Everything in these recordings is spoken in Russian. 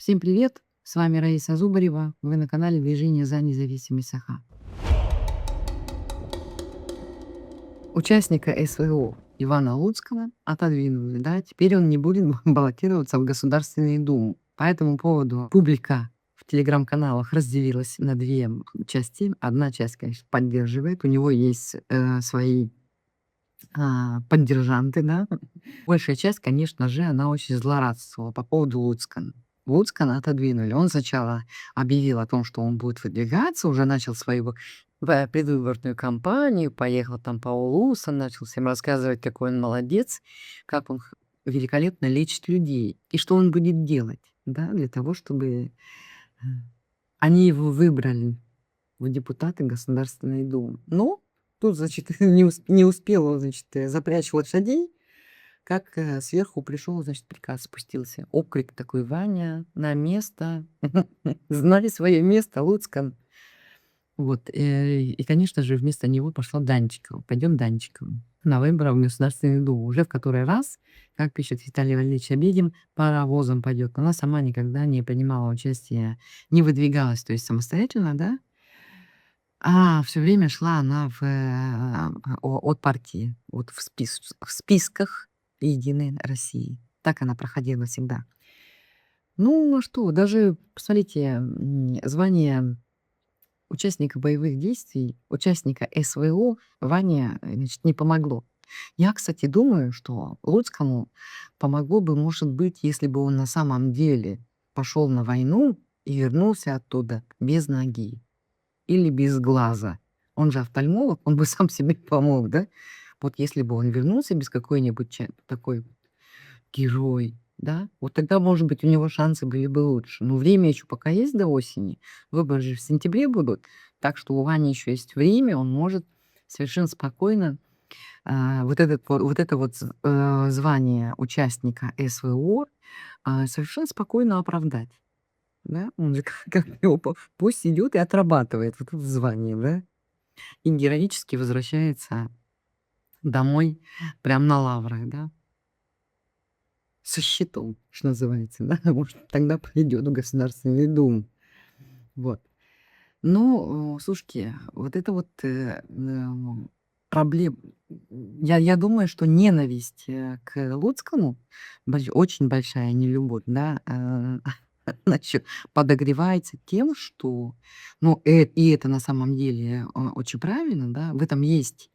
Всем привет! С вами Раиса Зубарева. Вы на канале Движение за независимость Саха. Участника СВО Ивана Луцкого отодвинули, да, теперь он не будет баллотироваться в Государственную Думу. По этому поводу публика в телеграм-каналах разделилась на две части. Одна часть, конечно, поддерживает, у него есть свои поддержанты, да. Большая часть, конечно же, она очень злорадствовала по поводу Луцкана. Луцкана отодвинули. Он сначала объявил о том, что он будет выдвигаться, уже начал свою предвыборную кампанию, поехал там по улусам, начал всем рассказывать, какой он молодец, как он великолепно лечит людей, и что он будет делать, да, для того, чтобы они его выбрали в депутаты Государственной Думы. Но тут, значит, не успел он, значит, запрячь лошадей, как сверху пришел, значит, приказ спустился. Окрик такой: «Ваня, на место!» Знали свое место, Луцкан. Вот, и, конечно же, вместо него пошла Данчикова. Пойдем Данчикова на выборы в Государственную Думу. Уже в который раз, как пишет Виталий Валерьевич Обедин, паровозом пойдет. Она сама никогда не принимала участие, не выдвигалась, то есть самостоятельно, да, а все время шла она от партии, вот в списках Единой России. Так она проходила всегда. Ну, а что, даже, посмотрите, звание участника боевых действий, участника СВО Ване, значит, не помогло. Я, кстати, думаю, что Луцкому помогло бы, может быть, если бы он на самом деле пошел на войну и вернулся оттуда без ноги или без глаза. Он же офтальмолог, он бы сам себе помог, да? Вот если бы он вернулся без какой-нибудь такой герой, да, вот тогда, может быть, у него шансы были бы лучше. Но время еще пока есть до осени, выборы же в сентябре будут, так что у Вани еще есть время, он может совершенно спокойно вот это вот звание участника СВО совершенно спокойно оправдать. Да? Он же как его пусть идет и отрабатывает вот это звание, да? И героически возвращается домой прям на лаврах, да? Со щитом, что называется, да? Может, тогда пойдет в Государственную Думу. Вот. Ну, слушайте, вот это вот проблем. Я думаю, что ненависть к Луцкому, очень большая нелюбовь, да, значит, подогревается тем, что, ну, и это на самом деле очень правильно, да, в этом есть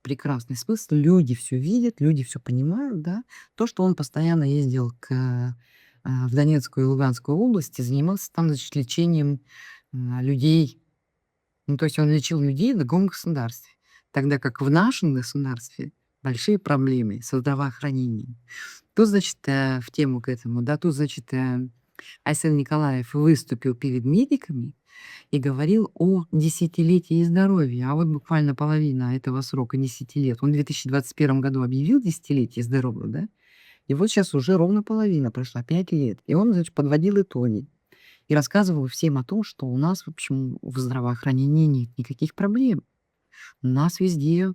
прекрасный смысл. Люди все видят, люди все понимают, да. То, что он постоянно ездил в Донецкую и Луганскую области, занимался там, значит, лечением людей. Ну, то есть он лечил людей в другом государстве. Тогда как в нашем государстве большие проблемы со здравоохранением. Тут, значит, в тему к этому, да, тут, значит, Айсен Николаев выступил перед медиками и говорил о десятилетии здоровья. А вот буквально половина этого срока 10 лет. Он в 2021 году объявил десятилетие здоровья, да? И вот сейчас уже ровно половина прошла, 5 лет. И он, значит, подводил итоги и рассказывал всем о том, что у нас, в общем, в здравоохранении нет никаких проблем. У нас везде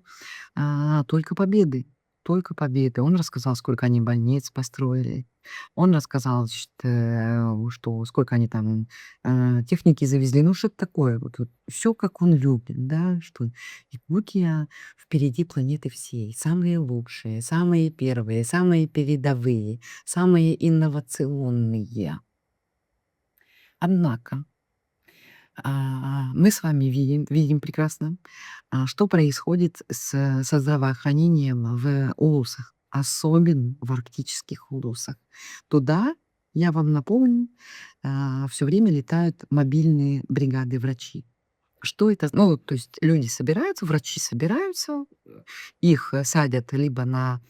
только победы, только победы. Он рассказал, сколько они больниц построили. Он рассказал, значит, что сколько они там техники завезли. Ну, что-то такое. Вот все, как он любит, да, что Якутия впереди планеты всей. Самые лучшие, самые первые, самые передовые, самые инновационные. Однако мы с вами видим прекрасно, что происходит со здравоохранением в улусах, особенно в арктических улусах. Туда, я вам напомню, все время летают мобильные бригады врачей. Что это? Ну, то есть люди собираются, врачи собираются, их садят либо на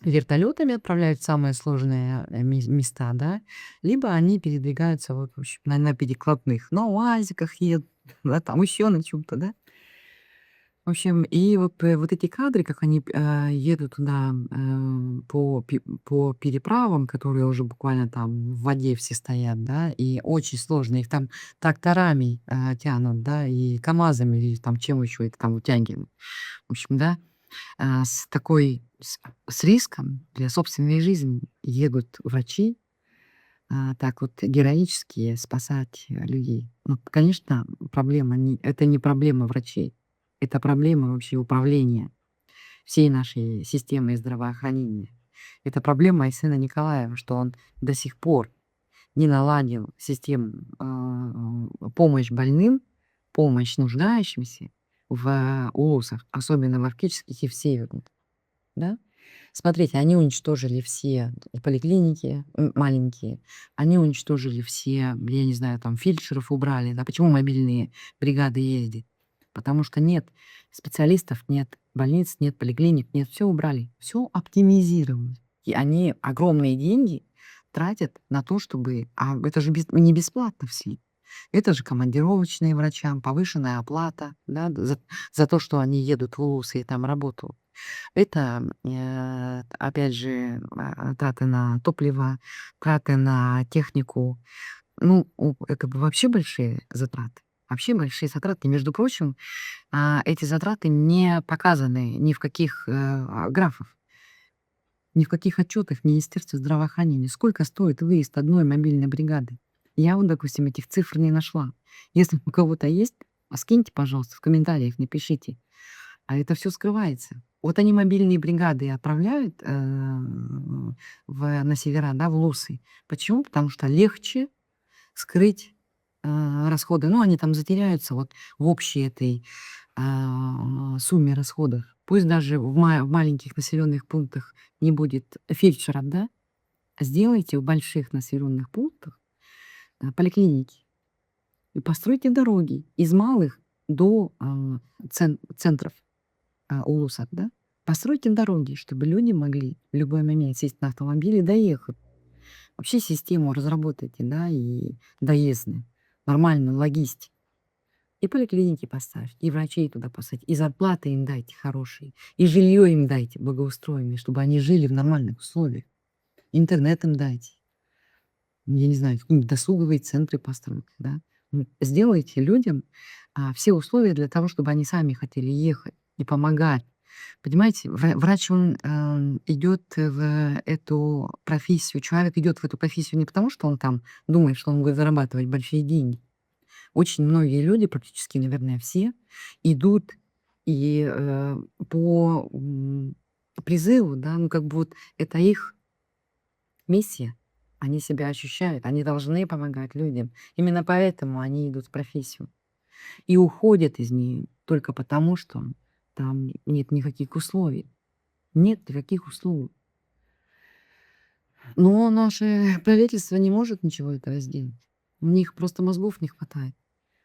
вертолетами, отправляют в самые сложные места, да, либо они передвигаются вот, в общем, на перекладных, на УАЗиках едут, да, там еще на чем-то, да. В общем, и вот эти кадры, как они едут туда по переправам, которые уже буквально там в воде все стоят, да, и очень сложно, их там тракторами тянут, да, и КАМАЗами, или там чем еще это там вытягивают. В общем, да, с такой с риском для собственной жизни едут врачи так вот героически спасать людей. Ну, конечно, это не проблема врачей, это проблема вообще управления всей нашей системой здравоохранения. Это проблема Айсена Николаева, что он до сих пор не наладил систему помощь больным, помощь нуждающимся в улусах, особенно в арктических и в северных. Да? Смотрите, они уничтожили все поликлиники маленькие, они уничтожили все, я не знаю, там фельдшеров убрали. Да? Почему мобильные бригады ездят? Потому что нет специалистов, нет больниц, нет поликлиник, нет, все убрали, все оптимизировали. И они огромные деньги тратят на то, чтобы... А это же не бесплатно все. Это же командировочные врачам, повышенная оплата, да, за то, что они едут в УЛУСы и там работают. Это, опять же, траты на топливо, траты на технику. Ну, это вообще большие затраты. Вообще большие затраты. Между прочим, эти затраты не показаны ни в каких графах, ни в каких отчетах Министерства здравоохранения. Сколько стоит выезд одной мобильной бригады? Я вот, допустим, этих цифр не нашла. Если у кого-то есть, скиньте, пожалуйста, в комментариях, напишите. А это все скрывается. Вот они мобильные бригады отправляют на севера, да, в Лусы. Почему? Потому что легче скрыть расходы. Ну, они там затеряются вот в общей этой сумме расходов. Пусть даже в маленьких населенных пунктах не будет фельдшеров, да, сделайте в больших населенных пунктах поликлиники и постройте дороги из малых до центров улусов, да. Постройте дороги, чтобы люди могли в любой момент сесть на автомобиль и доехать. Вообще систему разработайте, да, и доездную, нормальную логистику. И поликлиники поставьте, и врачей туда посадите, и зарплаты им дайте хорошие, и жилье им дайте благоустроенное, чтобы они жили в нормальных условиях. Интернет им дайте. Я не знаю, какие-нибудь досуговые центры постройте, да. Сделайте людям все условия для того, чтобы они сами хотели ехать и помогать. Понимаете, врач, он идет в эту профессию, человек идет в эту профессию не потому, что он там думает, что он будет зарабатывать большие деньги. Очень многие люди, практически, наверное, все, идут и по призыву, да, ну как бы вот это их миссия. Они себя ощущают, они должны помогать людям. Именно поэтому они идут в профессию и уходят из нее только потому, что там нет никаких условий. Нет никаких условий. Но наше правительство не может ничего этого сделать. У них просто мозгов не хватает.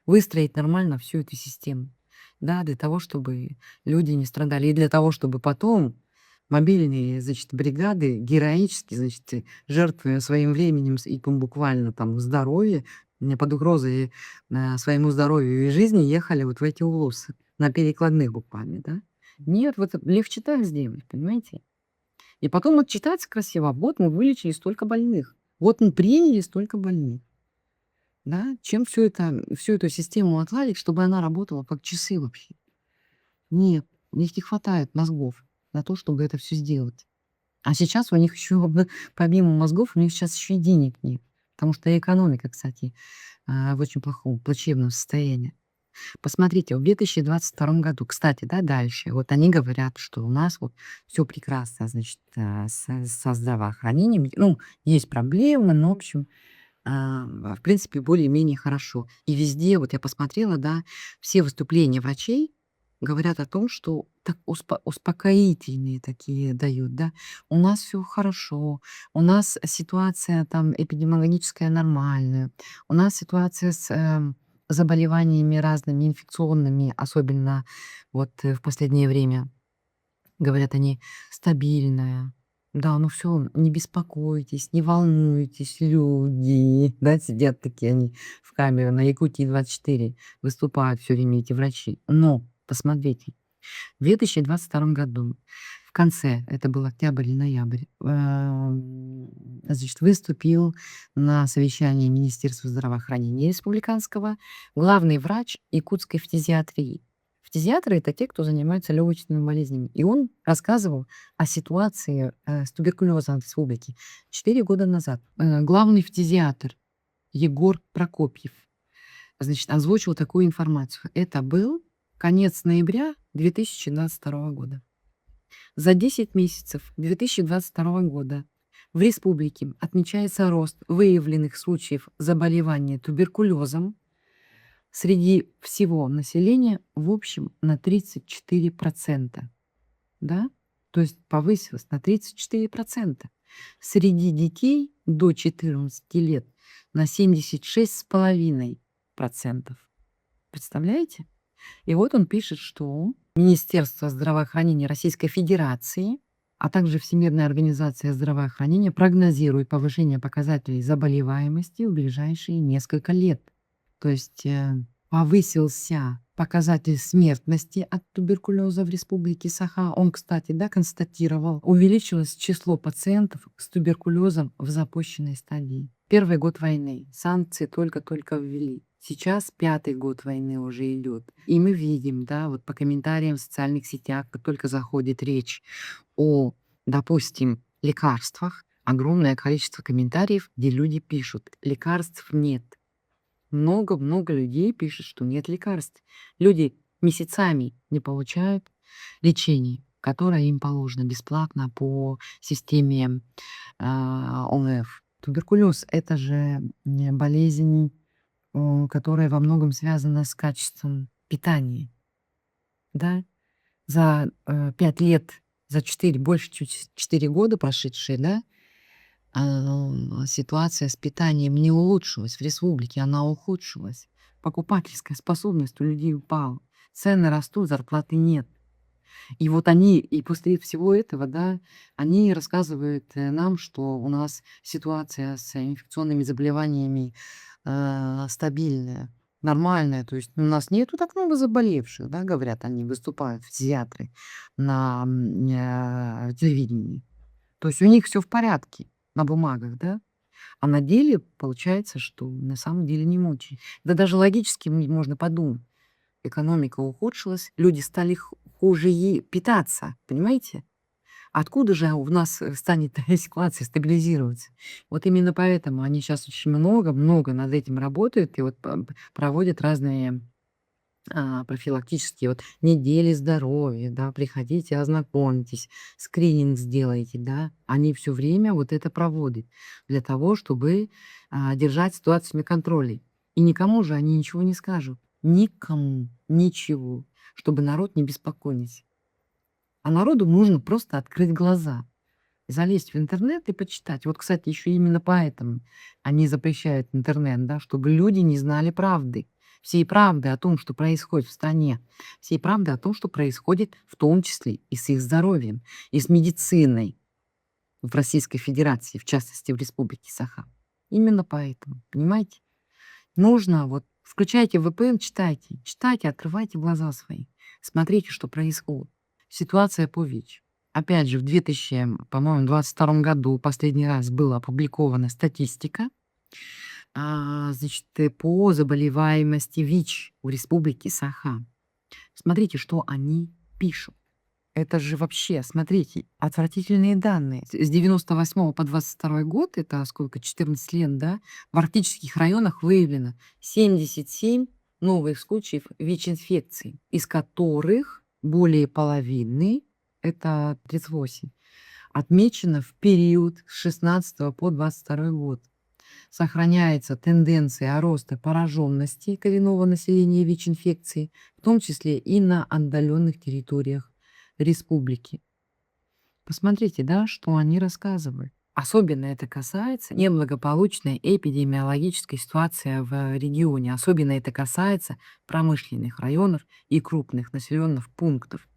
Выстроить нормально всю эту систему. Да, для того, чтобы люди не страдали. И для того, чтобы потом мобильные, значит, бригады героически, значит, жертвуя своим временем и буквально там здоровье, под угрозой своему здоровью и жизни ехали вот в эти улусы. На перекладных буквально, да. Нет, вот легче так сделать, понимаете? И потом вот читается красиво. Вот мы вылечили столько больных. Вот мы приняли столько больных. Да? Чем всю эту систему отладить, чтобы она работала как часы вообще? Нет, у них не хватает мозгов на то, чтобы это все сделать. А сейчас у них еще, помимо мозгов, у них сейчас еще и денег нет. Потому что экономика, кстати, в очень плачевном состоянии. Посмотрите, в 2022 году, кстати, да, дальше, вот они говорят, что у нас вот все прекрасно, значит, со здравоохранением. Ну, есть проблемы, но, в общем, в принципе, более-менее хорошо. И везде, вот я посмотрела, да, все выступления врачей говорят о том, что так успокоительные такие дают, да. У нас все хорошо, у нас ситуация там эпидемиологическая нормальная, у нас ситуация с заболеваниями разными, инфекционными, особенно вот в последнее время. Говорят они: "Стабильная". Да, ну все, не беспокойтесь, не волнуйтесь, люди. Да, сидят такие они в камере на Якутии-24, выступают все время эти врачи. Но посмотрите, в 2022 году, в конце, это был октябрь или ноябрь, значит, выступил на совещании Министерства здравоохранения республиканского главный врач якутской фтизиатрии. Фтизиатры — это те, кто занимается легочными болезнями. И он рассказывал о ситуации с туберкулезом в республике 4 года назад. Главный фтизиатр Егор Прокопьев, значит, озвучил такую информацию. Это был конец ноября 2022 года. За 10 месяцев 2022 года в республике отмечается рост выявленных случаев заболевания туберкулезом среди всего населения в общем на 34%. Да? То есть повысилось на 34%. Среди детей до 14 лет на 76,5%. Представляете? И вот он пишет, что Министерство здравоохранения Российской Федерации, а также Всемирная организация здравоохранения прогнозирует повышение показателей заболеваемости в ближайшие несколько лет. То есть повысился показатель смертности от туберкулеза в Республике Саха. Он, кстати, да, констатировал, увеличилось число пациентов с туберкулезом в запущенной стадии. Первый год войны, санкции только-только ввели. Сейчас 5-й год войны уже идет. И мы видим, да, вот по комментариям в социальных сетях, как только заходит речь о, допустим, лекарствах, огромное количество комментариев, где люди пишут, лекарств нет. Много-много людей пишут, что нет лекарств. Люди месяцами не получают лечение, которое им положено бесплатно по системе ОМФ. Туберкулез — это же болезнь, которая во многом связана с качеством питания. Да? За 5 лет, за 4, больше, чуть 4 года прошедшие, да, ситуация с питанием не улучшилась в республике, она ухудшилась. Покупательская способность у людей упала. Цены растут, зарплаты нет. И вот они, и после всего этого, да, они рассказывают нам, что у нас ситуация с инфекционными заболеваниями стабильная, нормальная. То есть у нас нету так много заболевших, да, говорят они, выступают фтизиатры на телевидении. То есть у них все в порядке на бумагах, да? А на деле получается, что на самом деле не очень. Да даже логически можно подумать. Экономика ухудшилась, люди стали хуже питаться, понимаете? Откуда же у нас станет ситуация стабилизироваться? Вот именно поэтому они сейчас очень много над этим работают и вот проводят разные профилактические вот недели здоровья, да, приходите, ознакомьтесь, скрининг сделайте, да. Они все время вот это проводят для того, чтобы держать ситуацию на контроле. И никому же они ничего не скажут. Никому ничего, чтобы народ не беспокоить. А народу нужно просто открыть глаза, залезть в интернет и почитать. Вот, кстати, еще именно поэтому они запрещают интернет, да, чтобы люди не знали правды. Всей правды о том, что происходит в стране, всей правды о том, что происходит в том числе и с их здоровьем, и с медициной в Российской Федерации, в частности, в Республике Саха. Именно поэтому, понимаете? Нужно вот включайте VPN, читайте, открывайте глаза свои, смотрите, что происходит. Ситуация по ВИЧ. Опять же, в 2022 году последний раз была опубликована статистика, значит, по заболеваемости ВИЧ в Республике Саха. Смотрите, что они пишут. Это же вообще, смотрите, отвратительные данные. С 98 по 22 год, это сколько, 14 лет, да, в арктических районах выявлено 77 новых случаев ВИЧ-инфекции, из которых более половины, это 38, отмечено в период с 16 по 22 год. Сохраняется тенденция роста пораженности коренного населения ВИЧ-инфекцией, в том числе и на отдаленных территориях республики. Посмотрите, да, что они рассказывают. Особенно это касается неблагополучной эпидемиологической ситуации в регионе. Особенно это касается промышленных районов и крупных населенных пунктов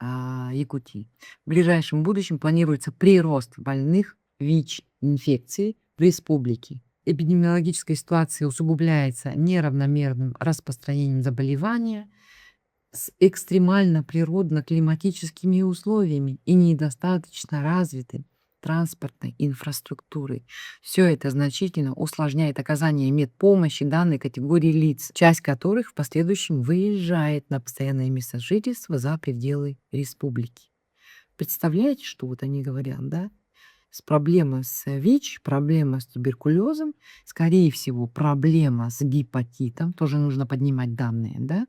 Якутии. В ближайшем будущем планируется прирост больных ВИЧ-инфекцией в республике. Эпидемиологическая ситуация усугубляется неравномерным распространением заболевания с экстремально природно-климатическими условиями и недостаточно развитым транспортной инфраструктурой. Все это значительно усложняет оказание медпомощи данной категории лиц, часть которых в последующем выезжает на постоянное место жительства за пределы республики. Представляете, что вот они говорят, да? С проблемой с ВИЧ, проблема с туберкулезом, скорее всего, проблема с гепатитом, тоже нужно поднимать данные, да?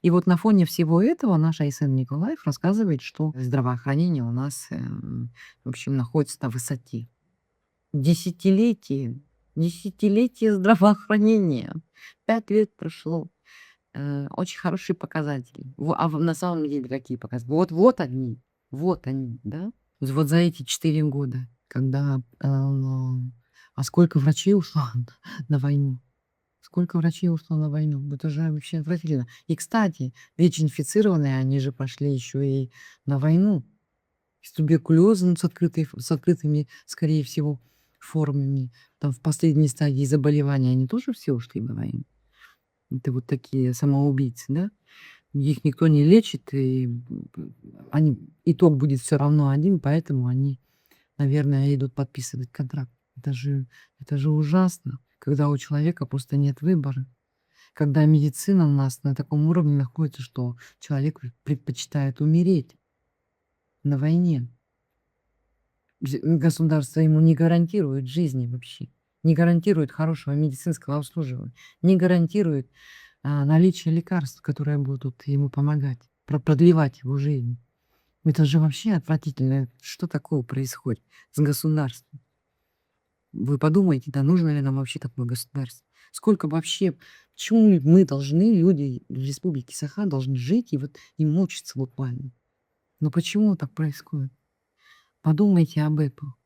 И вот на фоне всего этого наш Айсен Николаев рассказывает, что здравоохранение у нас, в общем, находится на высоте. Десятилетие, десятилетие здравоохранения. 5 лет прошло. Очень хорошие показатели. На самом деле какие показатели? Вот они, да? Вот за эти 4 года, когда, а сколько врачей ушло на войну? Сколько врачей ушло на войну? Это же вообще отвратительно. И, кстати, ВИЧ-инфицированные, они же пошли еще и на войну с туберкулезом, с открытыми, скорее всего, формами. Там в последней стадии заболевания они тоже все ушли на войну. Это вот такие самоубийцы, да? Их никто не лечит, и они, итог будет все равно один, поэтому они, наверное, идут подписывать контракт. Это же ужасно, когда у человека просто нет выбора. Когда медицина у нас на таком уровне находится, что человек предпочитает умереть на войне. Государство ему не гарантирует жизни вообще, не гарантирует хорошего медицинского обслуживания, не гарантирует наличие лекарств, которые будут ему помогать, продлевать его жизнь. Это же вообще отвратительно. Что такого происходит с государством? Вы подумайте, да, нужно ли нам вообще такое государство? Сколько вообще, почему мы должны, люди в Республике Саха, должны жить и вот и мучиться буквально? Ну почему так происходит? Подумайте об этом.